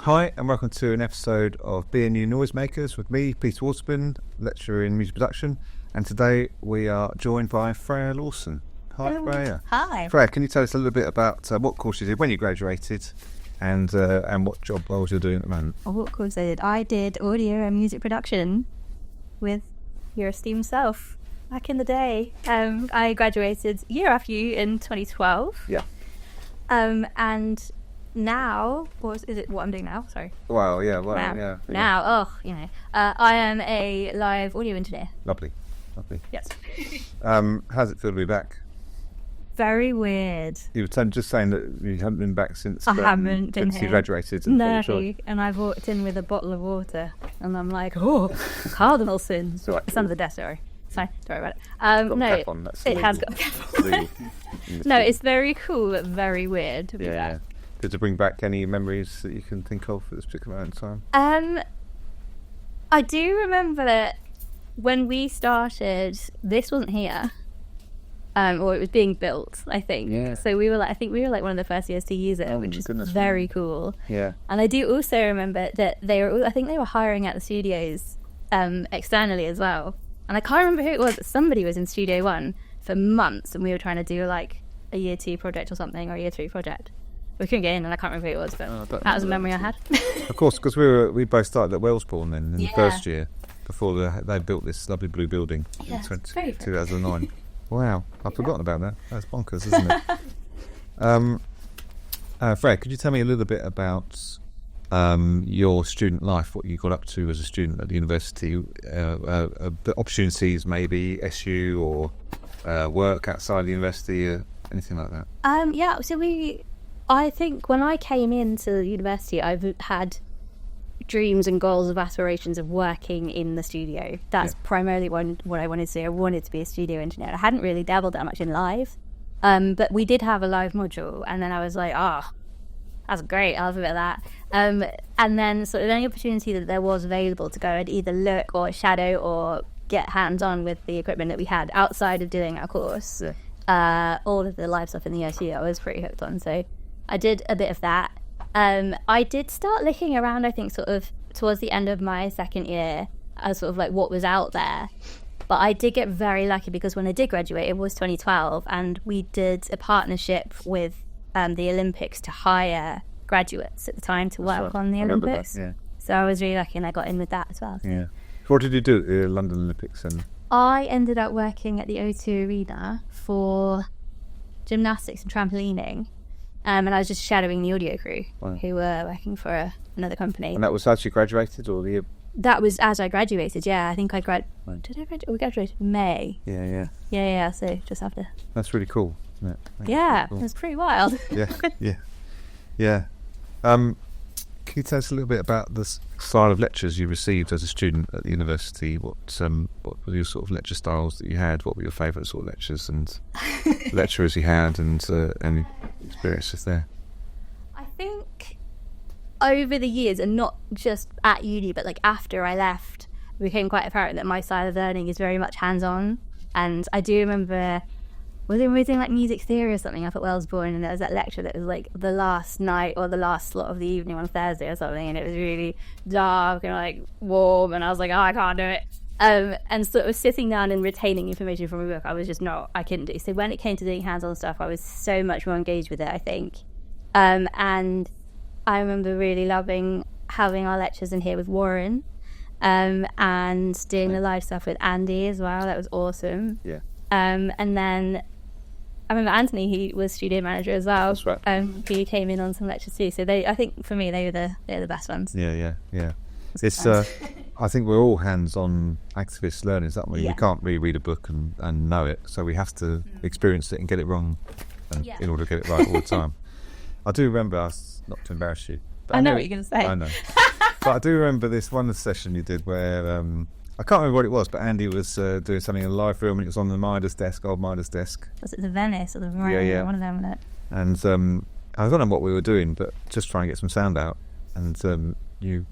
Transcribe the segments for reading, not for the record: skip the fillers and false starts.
Hi, and welcome to an episode of BNU Noise Makers with me, Peter Waterman, lecturer in music production, and today we are joined by Freyja Lawson. Hi, Hello. Freyja. Hi. Freyja, can you tell us a little bit about what course you did when you graduated, and what job roles you're doing at the moment? What course I did? I did audio and music production with your esteemed self back in the day. I graduated year after you in 2012. Yeah. And now, is it what I'm doing now? Sorry. Well, yeah. Now, I am a live audio engineer. Lovely. Yes. How's it feel to be back? Very weird. You were just saying that you haven't been back since I haven't been since here. you graduated. No, and I walked in with a bottle of water, and I'm like, oh, cardinal sins. Right. It's under the desk, sorry. Sorry about it. Got a No, cap on, that's it legal. has got a cap on. Legal. No, it's very cool, but very weird to be Yeah. back. Did it bring back any memories that you can think of at this particular moment in time? I do remember that when we started, this wasn't here, or it was being built, I think. Yeah. So we were like one of the first years to use it, which is goodness. very cool. Yeah. And I do also remember that I think they were hiring at the studios externally as well. And I can't remember who it was, but somebody was in Studio One for months, and we were trying to do like a year 2 project or something, or a year 3 project. We couldn't get in, and I can't remember who it was, but that was a memory I had. Of course, because we both started at Wellesbourne then in the Yeah. first year before they built this lovely blue building Yeah, in it's very 2009. Wow, I've forgotten about that. That's bonkers, isn't it? Fred, could you tell me a little bit about your student life, what you got up to as a student at the university, the opportunities, maybe SU or work outside the university, anything like that? I think when I came into university, I've had dreams and goals of aspirations of working in the studio. That's primarily what I wanted to do. I wanted to be a studio engineer. I hadn't really dabbled that much in live, but we did have a live module, and then I was like, that's great, I'll have a bit of that. And then sort of any opportunity that there was available to go and either look or shadow or get hands-on with the equipment that we had outside of doing our course, all of the live stuff in the ICU I was pretty hooked on, so I did a bit of that. I did start looking around, I think, sort of towards the end of my second year, as sort of like what was out there. But I did get very lucky because when I did graduate, it was 2012, and we did a partnership with the Olympics to hire graduates at the time to work on the Olympics. That, yeah. So I was really lucky, and I got in with that as well. Yeah. What did you do at the London Olympics? And I ended up working at the O2 Arena for gymnastics and trampolining. And I was just shadowing the audio crew who were working for another company. that was as you graduated, or the year? That was as I graduated, yeah. I think Did I graduate? We graduated in May. Yeah. So just after. That's really cool, isn't it? Yeah, Cool. it was pretty wild. Yeah. Can you tell us a little bit about the style of lectures you received as a student at the university? What were your sort of lecture styles that you had? What were your favourite sort of lectures and lecturers you had, and any experiences there? I think over the years, and not just at uni, but like after I left, it became quite apparent that my style of learning is very much hands-on. And I do remember, we were doing like music theory or something up at Wellesbourne, and there was that lecture that was like the last night or the last slot of the evening on Thursday or something, and it was really dark and like warm, and I was like, I can't do it. And sort of sitting down and retaining information from a book, I couldn't do. So when it came to doing hands-on stuff, I was so much more engaged with it, I think. And I remember really loving having our lectures in here with Warren, and doing the live stuff with Andy as well. That was awesome. Yeah. And then I remember Anthony, he was studio manager as well. That's right. He came in on some lectures too. So I think for me, they're the best ones. Yeah. It's I think we're all hands-on activist learners, aren't we? Yeah. We can't really read a book and know it, so we have to experience it and get it wrong in order to get it right all the time. I do remember, not to embarrass you, but I know what you're going to say. I know. But I do remember this one session you did where I can't remember what it was, but Andy was doing something in a live room, and it was on the old Midas desk. Was it the Venice or the Rhine? Yeah. One of them, wasn't it? And I don't know what we were doing, but just trying to get some sound out. And you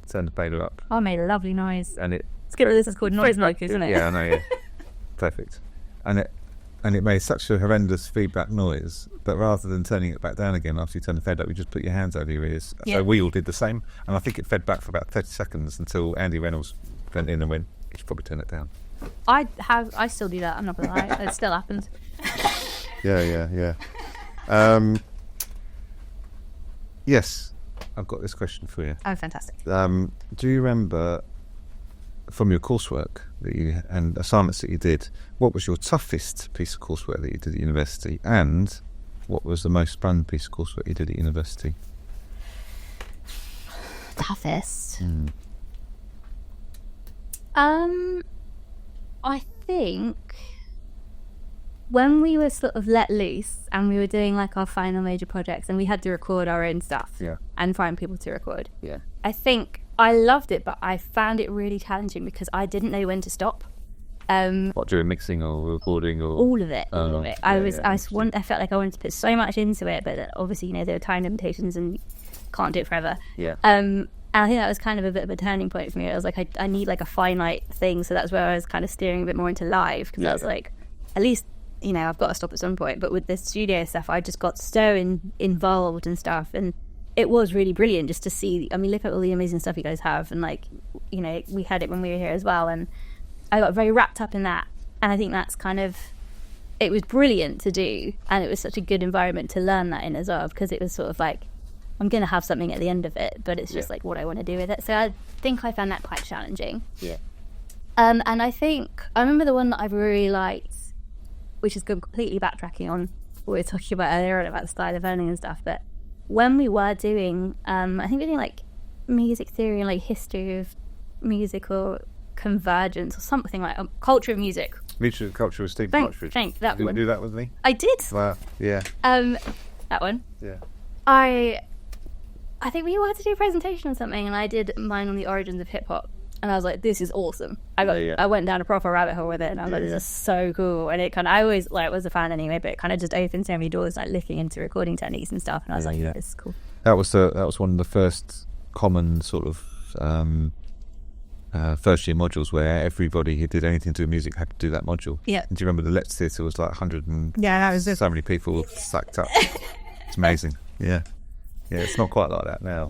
turned the fader up. I made a lovely noise. And it... Let's get rid of this. It's called Noise Makers, isn't it? Yeah, I know, yeah. Perfect. And and it made such a horrendous feedback noise that rather than turning it back down again after you turn the fed up, you just put your hands over your ears. Yeah. So we all did the same, and I think it fed back for about 30 seconds until Andy Reynolds went in and went, you should probably turn it down. I still do that, I'm not gonna lie. It still happens. Yeah. Yes, I've got this question for you. Oh, fantastic. Do you remember from your coursework that you and assignments that you did, what was your toughest piece of coursework that you did at university, and what was the most fun piece of coursework you did at university? Toughest? I think when we were sort of let loose and we were doing like our final major projects and we had to record our own stuff and find people to record. Yeah. I think I loved it, but I found it really challenging because I didn't know when to stop. What, during mixing or recording or all of it? I felt like I wanted to put so much into it, but obviously, you know, there are time limitations and you can't do it forever. Yeah. And I think that was kind of a bit of a turning point for me. I was like, I need like a finite thing, so that's where I was kind of steering a bit more into live, because I was like, at least, you know, I've got to stop at some point. But with the studio stuff, I just got so involved and stuff, and it was really brilliant just to see. I mean, look at all the amazing stuff you guys have, and like, you know, we had it when we were here as well, and I got very wrapped up in that. And I think that's kind of, it was brilliant to do, and it was such a good environment to learn that in as well, because it was sort of like, I'm going to have something at the end of it, but it's just like what I want to do with it. So I think I found that quite challenging. Yeah. And I think I remember the one that I really liked, which is completely backtracking on what we were talking about earlier about the style of learning and stuff. But when we were doing, I think we were doing like music theory and like history of music or convergence or something like culture of music. Mutual culture with Steve Partridge. Thank that Did one. you do that with me? I did. Wow. Yeah. That one. Yeah. I think we wanted to do a presentation or something, and I did mine on the origins of hip hop, and I was like, "This is awesome." I went down a proper rabbit hole with it, and I was like, "This is so cool." And it kind of, I always like was a fan anyway, but it kind of just opened so many doors, like looking into recording techniques and stuff. And I was like, "This is cool." That was one of the first common sort of first year modules where everybody who did anything to do with music had to do that module. Yeah. And do you remember the Let's Theatre was like 100 and that was so many people sacked up. It's amazing. Yeah. Yeah, it's not quite like that now.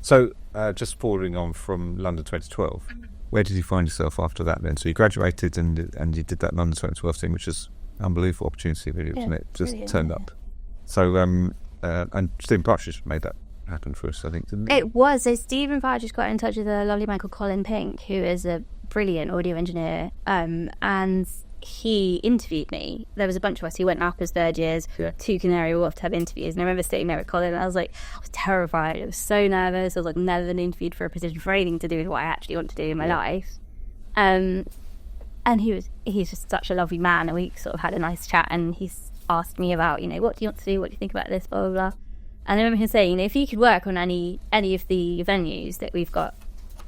So just following on from London 2012, where did you find yourself after that then? So you graduated and you did that London 2012 thing, which is an unbelievable opportunity, really, wasn't it? Just turned up. So, and Stephen Partridge made that happen for us, I think, didn't he? It was. So Stephen Partridge got in touch with a lovely man called Colin Pink, who is a brilliant audio engineer, and he interviewed me. There was a bunch of us who went up as third years to Canary Wharf to have interviews, and I remember sitting there with Colin, and I was like, I was terrified. I was so nervous. I was like, never been interviewed for a position for anything to do with what I actually want to do in my life. And he's just such a lovely man, and we sort of had a nice chat, and he's asked me about, you know, what do you want to do, what do you think about this, blah blah blah. And I remember him saying, you know, if you could work on any of the venues that we've got,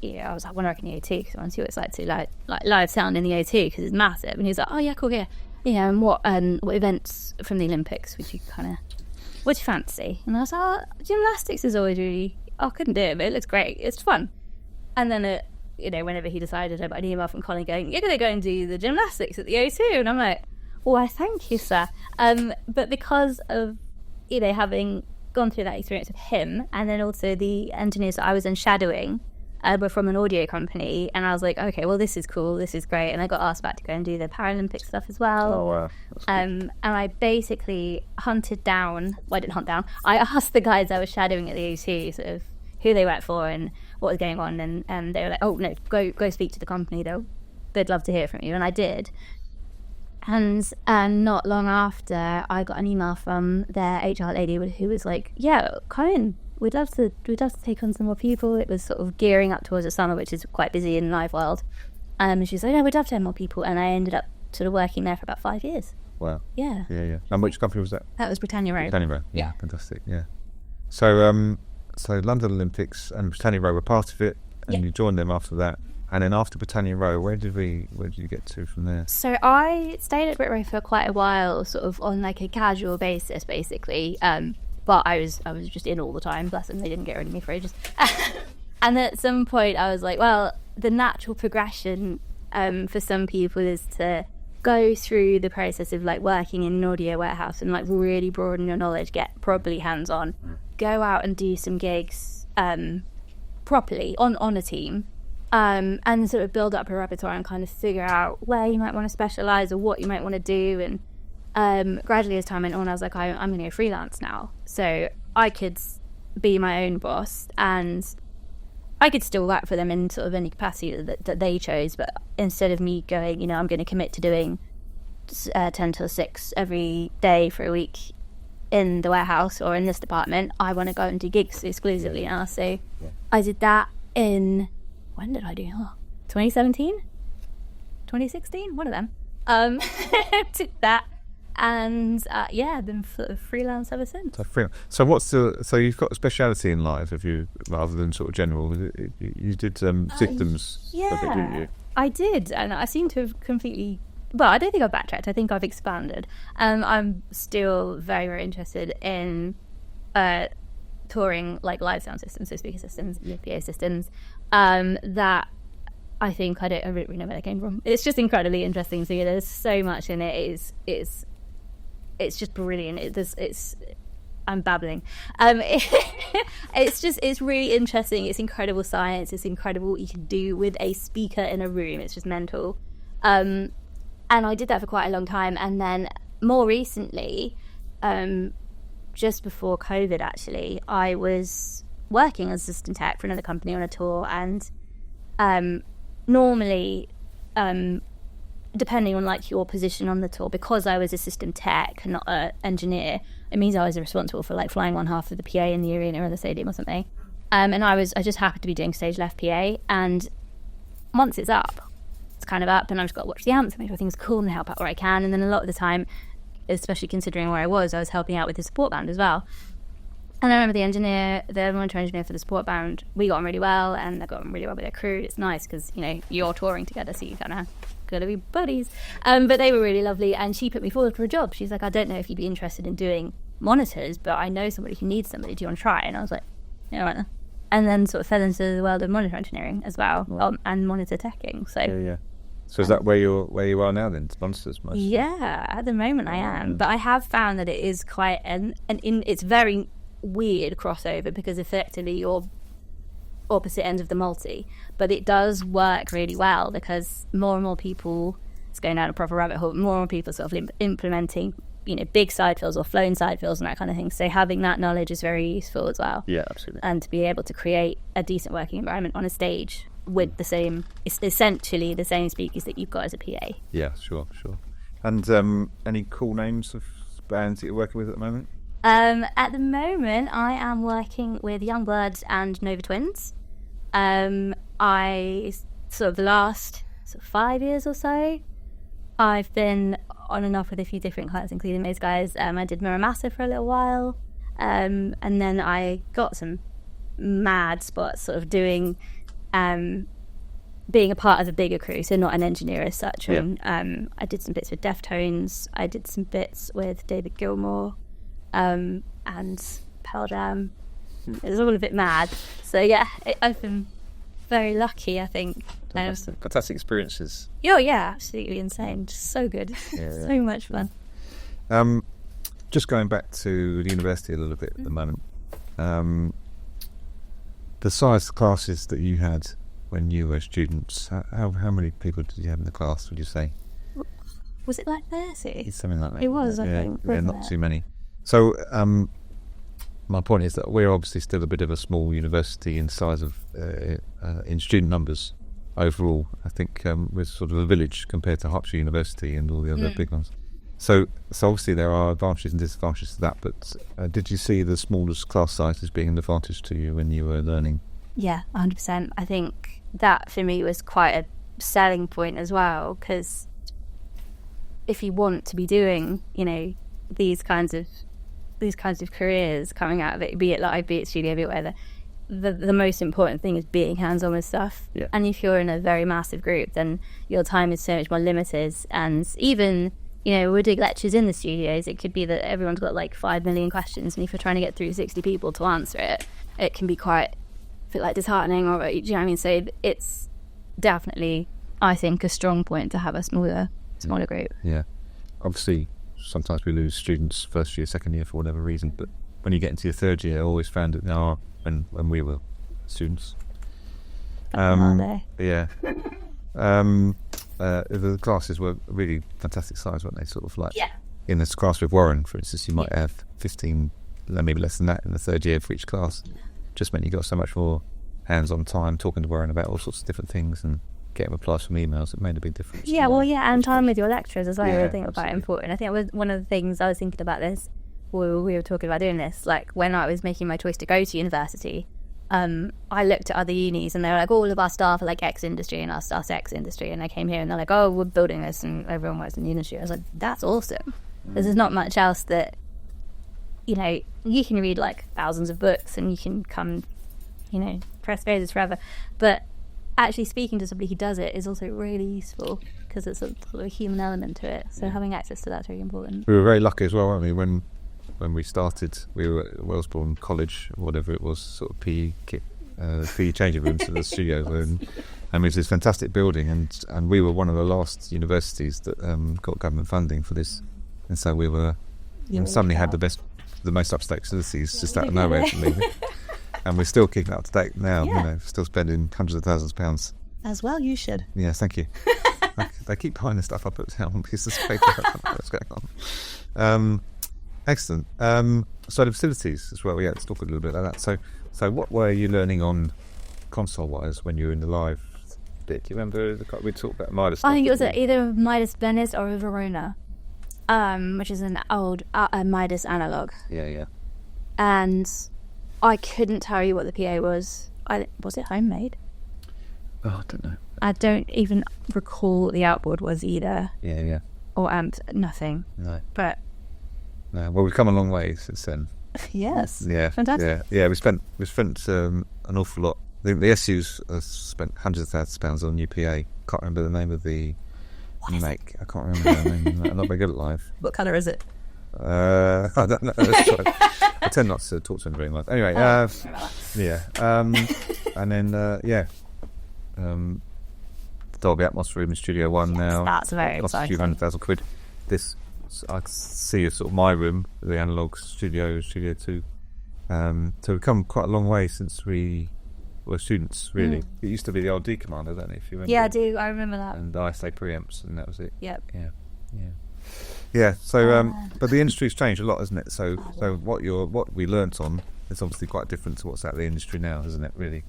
you know, I was like, I want to work in the O2 because I want to see what it's like to like live sound in the O2 because it's massive. And he was like, oh yeah, cool, yeah, and what events from the Olympics would you fancy? And I was like, oh, gymnastics is always really, I couldn't do it, but it looks great, it's fun. And then you know, whenever he decided, I got an email from Colin going, you're going to go and do the gymnastics at the O2, and I'm like, why, thank you, sir. But because of, you know, having gone through that experience with him, and then also the engineers that I was in shadowing were from an audio company, and I was like, okay, well, this is cool, this is great. And I got asked back to go and do the Paralympic stuff as well. Oh wow. And I basically I didn't hunt down, I asked the guys I was shadowing at the O2 sort of who they worked for and what was going on, and they were like, oh no, go speak to the company, they'd love to hear from you. And I did. And not long after, I got an email from their HR lady who was like, yeah, come in, we'd love to take on some more people. It was sort of gearing up towards the summer, which is quite busy in live world. And she was like, no, we'd love to have more people. And I ended up sort of working there for about 5 years. Wow. Yeah. And which company was that? That was Britannia Row. Britannia Row. Yeah. Fantastic. Yeah. So London Olympics and Britannia Row were part of it, and you joined them after that. And then after Britannia Row, where did you get to from there? So I stayed at Brit Row for quite a while, sort of on like a casual basis, basically. But I was just in all the time. Bless them, they didn't get rid of me for ages. And at some point, I was like, well, the natural progression for some people is to go through the process of like working in an audio warehouse and like really broaden your knowledge, get properly hands-on, go out and do some gigs properly on a team, and sort of build up a repertoire and kind of figure out where you might want to specialize or what you might want to do. And gradually as time went on, I was like, I'm going to go freelance now, so I could be my own boss and I could still work for them in sort of any capacity that they chose, but instead of me going, you know, I'm going to commit to doing 10 till 6 every day for a week in the warehouse or in this department, I want to go and do gigs exclusively now. So I did that in, when did I do? 2017? 2016? One of them. Did that. And been freelance ever since. So you've got a speciality in life, have you, rather than sort of general? You did systems. Didn't you? I did, and I seem to have completely. Well, I don't think I've backtracked. I think I've expanded. I'm still very, very interested in touring like live sound systems, so speaker systems, PA systems. That I think I don't really know where they came from. It's just incredibly interesting to me. There's so much in it. It's just brilliant. I'm babbling. It's really interesting. It's incredible science. It's incredible what you can do with a speaker in a room. It's just mental. And I did that for quite a long time. And then more recently, just before COVID, actually, I was working as assistant tech for another company on a tour. And normally, depending on like your position on the tour, because I was a system tech, not an engineer, it means I was responsible for like flying one half of the PA in the arena or the stadium or something. And I just happened to be doing stage left PA. And once it's up, it's kind of up, and I've just got to watch the amps and make sure things are cool and help out where I can. And then a lot of the time, especially considering where I was helping out with the support band as well. And I remember the monitor engineer for the support band, we got on really well, and they got on really well with their crew. It's nice because, you know, you're touring together, so you kind of got to be buddies. But they were really lovely, and she put me forward for a job. She's like, I don't know if you'd be interested in doing monitors, but I know somebody who needs somebody. Do you want to try? And I was like, yeah, right. And then sort of fell into the world of monitor engineering as well, and monitor teching. So yeah. So is that where you are now then? Monitors, most? Yeah, at the moment I am, but I have found that it is quite it's very weird crossover, because effectively you're opposite ends of the multi, but it does work really well because more and more people, it's going down a proper rabbit hole, more and more people sort of implementing, you know, big side fills or flown side fills and that kind of thing. So having that knowledge is very useful as well. Yeah, absolutely. And to be able to create a decent working environment on a stage with it's essentially the same speakers that you've got as a PA. Yeah, sure. And any cool names of bands that you're working with at the moment? At the moment, I am working with Youngbloods and Nova Twins. I sort of the last 5 years or so, I've been on and off with a few different clients, including those guys. I did Miramasa for a little while, and then I got some mad spots sort of doing, being a part of a bigger crew, so not an engineer as such. Yeah. And I did some bits with Deftones. I did some bits with David Gilmour, and Pearl Jam. It was all a bit mad. So yeah, I've been very lucky, I think. Fantastic experiences. Oh yeah, absolutely insane. Just so good. Yeah. So much fun. Just going back to the university a little bit at the moment. The size of classes that you had when you were students, how many people did you have in the class, would you say? Was it like 30? It's something like that. It was, I think. Yeah, not too many. So my point is that we're obviously still a bit of a small university in size of in student numbers overall. I think we're sort of a village compared to Hertfordshire University and all the other big ones. So obviously there are advantages and disadvantages to that, but did you see the smallest class sizes being an advantage to you when you were learning? Yeah, 100%. I think that for me was quite a selling point as well, because if you want to be doing, you know, these kinds of careers coming out of it, be it live, be it studio, be it whatever, the most important thing is being hands-on with stuff. Yeah. And if you're in a very massive group, then your time is so much more limited. And even, you know, we're doing lectures in the studios, it could be that everyone's got like 5 million questions, and if you're trying to get through 60 people to answer it, it can be quite, feel like disheartening, or, do you know what I mean? So it's definitely I think, a strong point to have a smaller group. Yeah. Obviously, sometimes we lose students first year, second year for whatever reason, but when you get into your third year, I always found it when we were students. Yeah. The classes were really fantastic size, weren't they? Sort of like in this class with Warren, for instance, you might have 15, maybe less than that in the third year for each class. Just meant you got so much more hands-on time talking to Warren about all sorts of different things and getting replies from emails. It made a big difference. Yeah, and time with your lecturers as well. I think was quite important. I think it was one of the things I was thinking about this. We were talking about doing this. Like when I was making my choice to go to university, I looked at other unis and they were like, all of our staff are like X industry and our staff's X industry. And I came here and they're like, oh, we're building this and everyone works in the industry. I was like, that's awesome. There's not much else that, you can read like thousands of books and you can come, press phases forever. But actually speaking to somebody who does it is also really useful because it's a sort of a human element to it. So having access to that's really important. We were very lucky as well, weren't we? When we started, we were at Wellesbourne College, or whatever it was, sort of PE changing rooms to the studio, and it was this fantastic building, and we were one of the last universities that got government funding for this, and so we were suddenly had the most up-to-date facilities just out of nowhere for me. And we're still keeping it up to date now, still spending hundreds of thousands of pounds. As well, you should. Yes, thank you. They keep buying the stuff I put down on pieces of paper. I don't know what's going on. Excellent. So the facilities as well, let's talk a little bit about that. So what were you learning on console-wise when you were in the live bit? Do you remember, we talked about Midas? I think it was either Midas Venice or Verona, which is an old Midas analogue. Yeah. And I couldn't tell you what the PA was. Was it homemade? Oh, I don't know. I don't even recall what the outboard was either. Yeah. Or amps, nothing. No. But... No, well, we've come a long way since then. Yes. Yeah. Fantastic. Yeah, we spent an awful lot. The SU's spent hundreds of thousands of pounds on new PA. Can't remember the name of the make. I can't remember the name. I'm not very good at live. What colour is it? I don't know. I tend not to talk to him very much. Anyway, and then Dolby Atmos room in Studio One now. That's very costs exciting. a few £100,000. This I see as sort of my room, the analog Studio 2. So we've come quite a long way since we were students. Really, it used to be the old D Commander, don't it? If you remember. Yeah, I do. I remember that. And the ISA preamps, and that was it. Yep. Yeah. So, but the industry's changed a lot, hasn't it? So what we learnt on is obviously quite different to what's out of the industry now, isn't it? Really.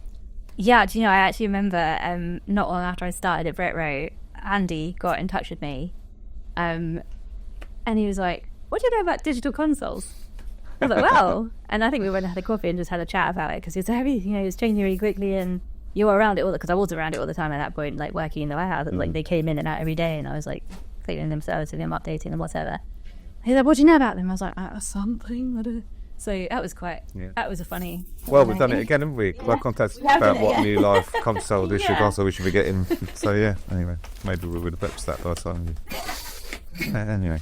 Yeah. Do you know? I actually remember not long after I started at Britannia Row, Andy got in touch with me, and he was like, "What do you know about digital consoles?" I was like, "Well," and I think we went and had a coffee and just had a chat about it because it's it's changing really quickly and you were around it because I was around it all the time at that point, like working in the warehouse, and like they came in and out every day, and I was like cleaning them, servicing them, updating them, whatever. He's like, "What do you know about them?" I was like, something. So that was that was a funny. Well, we've done it again, haven't we? Our contest about what new live console, digital console we should be getting. So anyway, maybe we would have purchased that by the time. Anyway,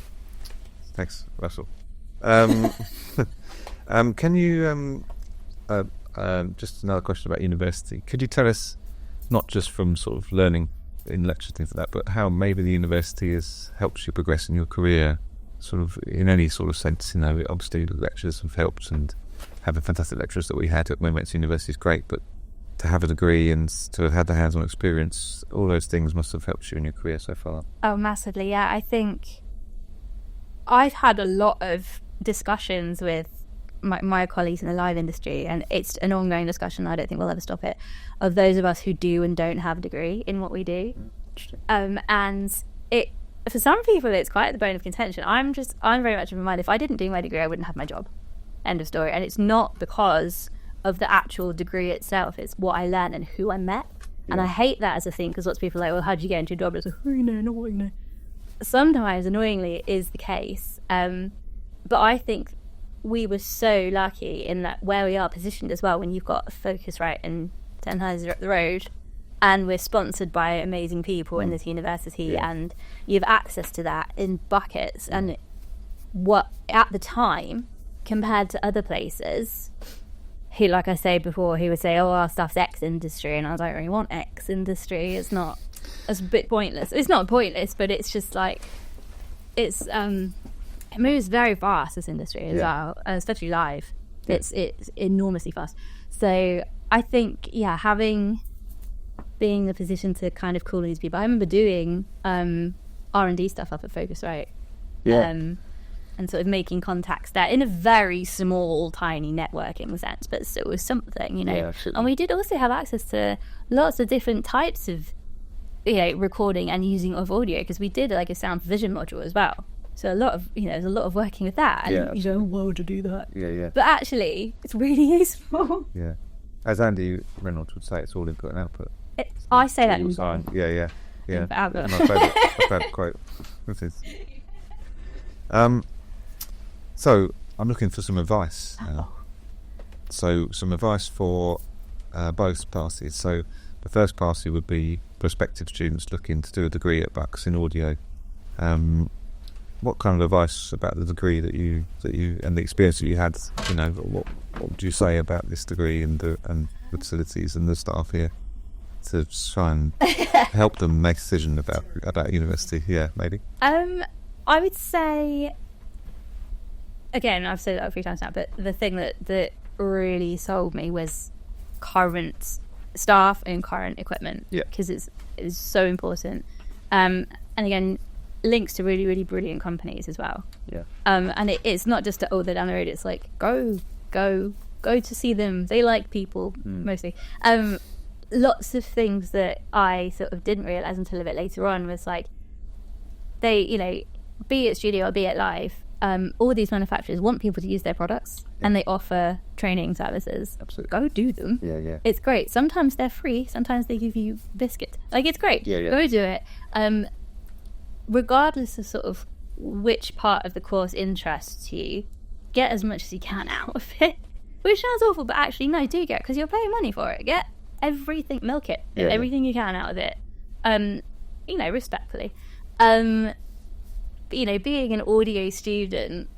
thanks, Russell. Can you just another question about university? Could you tell us, not just from sort of learning in lectures, things like that, but how maybe the university has helped you progress in your career, sort of in any sort of sense? Obviously the lectures have helped, and having fantastic lecturers that we had when we went to university is great, but to have a degree and to have had the hands-on experience, all those things must have helped you in your career so far. Oh, massively, yeah. I think I've had a lot of discussions with my colleagues in the live industry, and it's an ongoing discussion, I don't think we'll ever stop it, of those of us who do and don't have a degree in what we do. And it, for some people, it's quite the bone of contention. I'm very much of a mind, if I didn't do my degree, I wouldn't have my job. End of story. And it's not because of the actual degree itself, it's what I learned and who I met. And I hate that as a thing, because lots of people are like, well, how did you get into a job? It's like, not what you know. Sometimes, annoyingly, it is the case. But I think we were so lucky in that where we are positioned as well, when you've got Focusrite and 10 Houses up the road, and we're sponsored by amazing people in this university, and you have access to that in buckets. And what, at the time, compared to other places, he, like I say before, he would say, oh, our stuff's X industry, and I don't really want X industry. It's not as a bit pointless. It's not pointless, but it's just like it moves very fast, this industry as well, especially live. It's enormously fast. So I think being in the position to kind of call these people. I remember doing R&D stuff up at Focusrite. And sort of making contacts there in a very small, tiny networking sense, but still was something, you know. Yeah, and we did also have access to lots of different types of, you know, recording and using of audio, because we did like a sound vision module as well. So a lot of, you know, there's a lot of working with that. And you don't want to do that. Yeah. But actually, it's really useful. Yeah. As Andy Reynolds would say, it's all input and output. I say that in sign. Yeah. Output. My favourite quote. This is. So I'm looking for some advice now. So some advice for both parties. So the first party would be prospective students looking to do a degree at Bucks in audio. What kind of advice about the degree that you and the experience that you had? You know, what would you say about this degree and the facilities and the staff here to try and help them make a decision about university? Yeah, maybe. I would say, again, I've said that a few times now, but the thing that really sold me was current staff and current equipment, because it's so important. And again, links to really, really brilliant companies as well. And it's not just they're down the road. It's like go to see them. They like people mostly. Lots of things that I sort of didn't realise until a bit later on was like, they, you know, be it studio or be it live, all these manufacturers want people to use their products, and they offer training services. Absolutely. Go do them. It's great. Sometimes they're free, sometimes they give you biscuit. Like, it's great. Go do it. Regardless of sort of which part of the course interests you, get as much as you can out of it. Which sounds awful, but actually no, do get, because you're paying money for it. Get everything, milk it, everything you can out of it. You know, respectfully. But, you know, being an audio student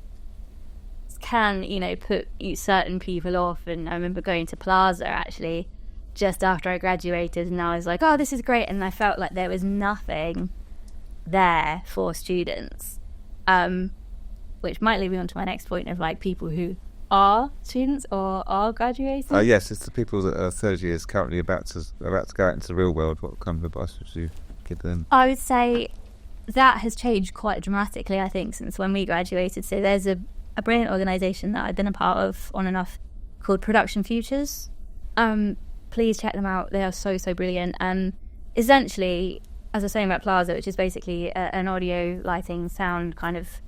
can, you know, put certain people off. And I remember going to Plaza actually just after I graduated, and I was like, oh, this is great, and I felt like there was nothing there for students, which might lead me on to my next point of like people who are students or are graduating. Yes, it's the people that are third years currently about to go out into the real world. What kind of advice would you give them? I would say that has changed quite dramatically, I think, since when we graduated. So there's a brilliant organisation that I've been a part of on and off called Production Futures. Please check them out. They are so brilliant. And essentially, as I was saying about Plaza, which is basically an audio, lighting, sound kind of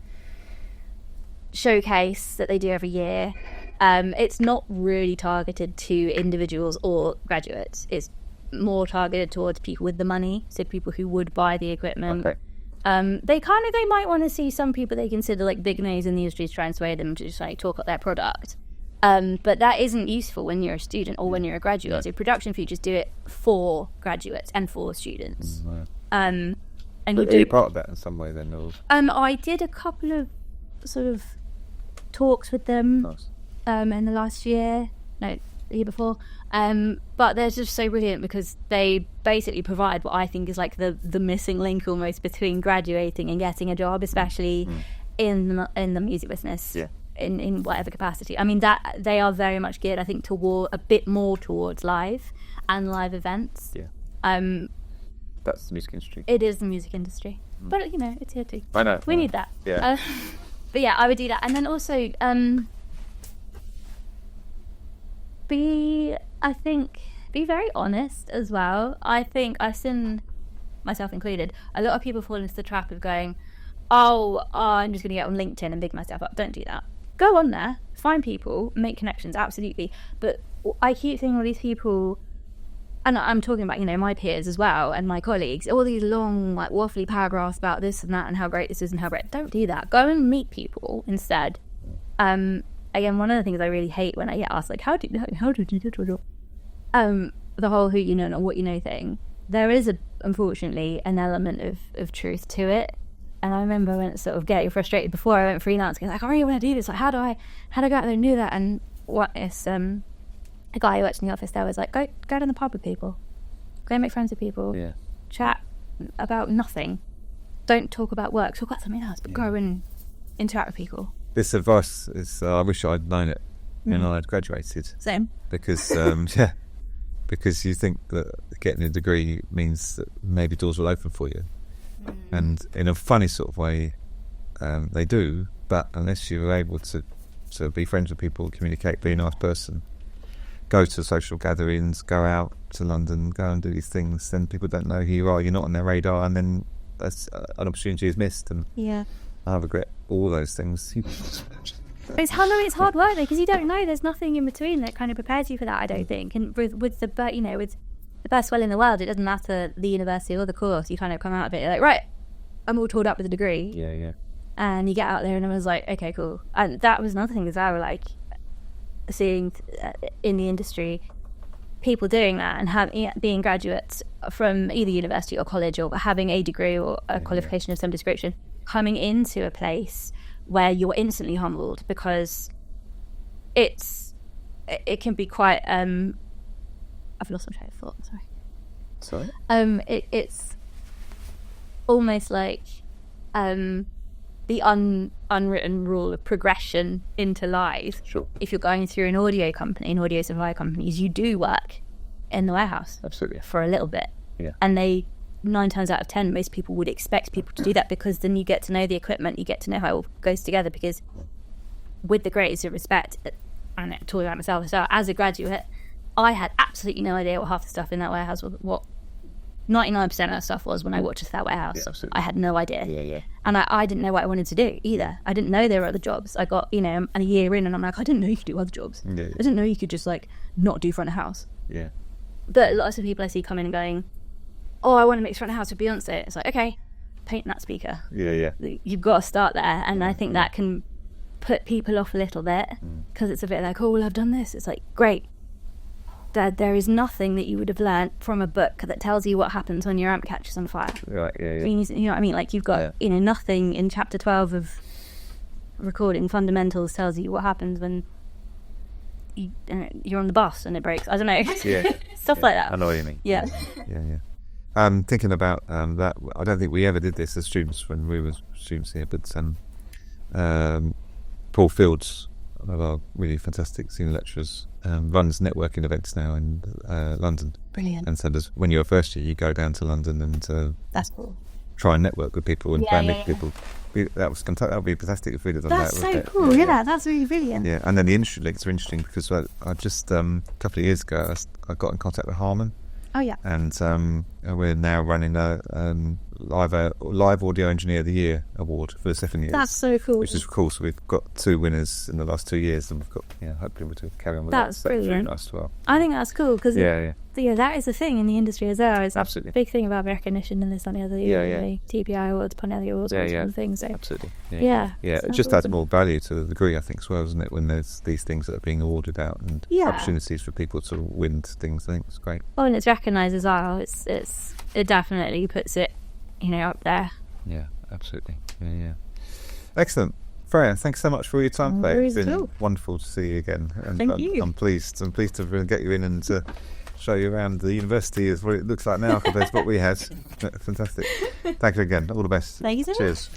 showcase that they do every year. It's not really targeted to individuals or graduates. It's more targeted towards people with the money, so people who would buy the equipment. Okay. They might want to see some people they consider like big names in the industry to try and sway them to just like talk about their product. But that isn't useful when you're a student or when you're a graduate. So Production Futures do it for graduates and for students. And but are you part of that in some way then? Or? I did a couple of sort of talks with them. Nice. In the last year, no, the year before. But they're just so brilliant because they basically provide what I think is like the missing link almost between graduating and getting a job, especially in the music business. Yeah. In whatever capacity. I mean, that they are very much geared, I think, toward a bit more towards live and live events. Yeah. That's the music industry. It is the music industry, but you know, it's here too. I know. We need that. Yeah. But yeah, I would do that, and then also be very honest as well. I think I've seen, myself included, a lot of people fall into the trap of going, I'm just going to get on LinkedIn and big myself up. Don't do that. Go on there, find people, make connections, absolutely. But I keep seeing all these people, and I'm talking about, you know, my peers as well and my colleagues, all these long, like, waffly paragraphs about this and that and how great this is and how great. Don't do that. Go and meet people instead. Again, one of the things I really hate when I get asked, like, how did you get your job? The whole who you know and what you know thing. There is, unfortunately, an element of truth to it. And I remember when it's sort of getting frustrated before I went freelance, because like, I really want to do this. Like, how do I go out there and do that? And a guy who works in the office there was like, go to the pub with people, go and make friends with people, chat, about nothing. Don't talk about work. Talk about something else, but go and interact with people. This advice is, I wish I'd known it when I'd graduated. Same. Because, because you think that getting a degree means that maybe doors will open for you. And in a funny sort of way, they do, but unless you're able to be friends with people, communicate, be a nice person, go to social gatherings, go out to London, go and do these things, then people don't know who you are, you're not on their radar, and then that's an opportunity is missed. And I regret all those things. It's hard work though, because you don't know. There's nothing in between that kind of prepares you for that, I don't think. And with the best will in the world, it doesn't matter the university or the course. You kind of come out of it, you're like, right, I'm all tooled up with a degree. Yeah. And you get out there, and I was like, okay, cool. And that was another thing as well, like seeing in the industry people doing that and being graduates from either university or college, or having a degree or a qualification of some description, coming into a place where you're instantly humbled, because it can be quite I've lost my train of thought, sorry. It's almost like the unwritten rule of progression into life. Sure. If you're going through an audio company, an audio supply companies, you do work in the warehouse. Absolutely. For a little bit. Yeah. And 9 times out of 10, most people would expect people to do that, because then you get to know the equipment, you get to know how it all goes together. Because with the greatest of respect, and I'm talking about myself as well, as a graduate, I had absolutely no idea what half the stuff in that warehouse was, what 99% of that stuff was when I walked into that warehouse. Yeah, absolutely. I had no idea. Yeah. And I didn't know what I wanted to do either. I didn't know there were other jobs. I got, a year in, and I'm like, I didn't know you could do other jobs. Yeah. I didn't know you could just like not do front of house. Yeah. But lots of people I see come in and going, oh, I want to mix front of house with Beyonce. It's like, okay, paint that speaker. Yeah. You've got to start there. And I think that can put people off a little bit, because it's a bit like, oh, well, I've done this. It's like, great. There is nothing that you would have learnt from a book that tells you what happens when your amp catches on fire. Right, yeah. I mean, you know what I mean? Like, you've got, nothing in chapter 12 of recording fundamentals tells you what happens when you're on the bus and it breaks. I don't know. Yeah. Stuff like that. I know what you mean. Yeah. Yeah. Thinking about that, I don't think we ever did this as students when we were students here, but Paul Fields, one of our really fantastic senior lecturers, runs networking events now in London. Brilliant. And so when you're a first year, you go down to London and That's cool. try and network with people and meet people. That would be fantastic if we'd have done that. That's so cool. Yeah, that's really brilliant. Yeah, and then the industry links are interesting, because I just a couple of years ago I got in contact with Harman. Oh yeah. And we're now running a live audio engineer of the year award for the 7 years. That's so cool. Which is cool. So we've got 2 winners in the last 2 years, and we've got hopefully we'll carry on with that. That's brilliant. Really nice as well. I think that's cool, because that is a thing in the industry as well. It's Absolutely. a big thing about recognition and this and the other. TPI awards, Parnelli awards, all sorts of things. So. Absolutely. Yeah. It just adds more value to the degree, I think, as well, doesn't it? When there's these things that are being awarded out and opportunities for people to win things. I think it's great. Oh, and it's recognised as well. It definitely puts it, up there. Yeah, absolutely. Yeah. Excellent. Freyja, thanks so much for all your time today. It's been wonderful to see you again. And Thank you. I'm pleased to get you in and to show you around the university as what it looks like now compared to what we had. Fantastic. Thank you again. All the best. Thank you so much. Cheers.